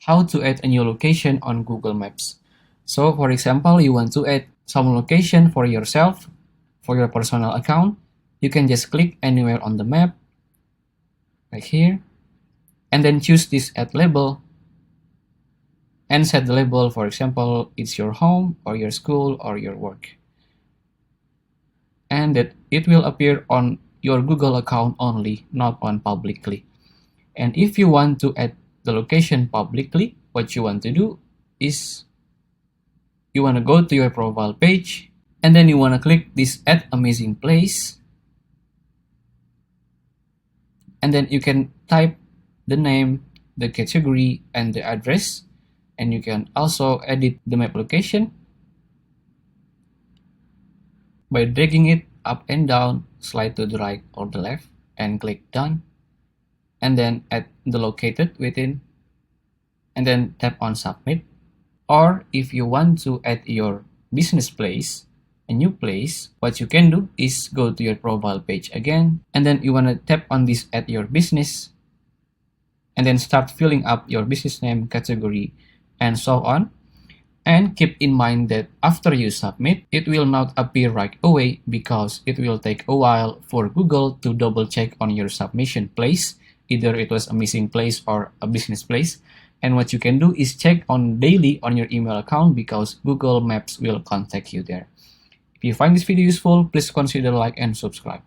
how to add a new location on Google Maps. So for example, you want to add some location for yourself, for your personal account, you can just click anywhere on the map, like here, and then choose this add label, and set the label, for example, it's your home, or your school, or your work. And that it will appear on your Google account only, not on publicly. And if you want to add the location publicly, what you want to do is you want to go to your profile page, and then you want to click this add amazing place, and then you can type the name, the category, and the address, and you can also edit the map location by dragging it up and down, slide to the right or the left, and click done, and then add the located within, and then tap on submit. Or if you want to add your business place, a new place, what you can do is go to your profile page again, and then you want to tap on this add your business, and then start filling up your business name, category, and so on. And keep in mind that after you submit, it will not appear right away because it will take a while for Google to double check on your submission place, either it was a missing place or a business place. And what you can do is check on daily on your email account because Google Maps will contact you there. If you find this video useful, please consider like and subscribe.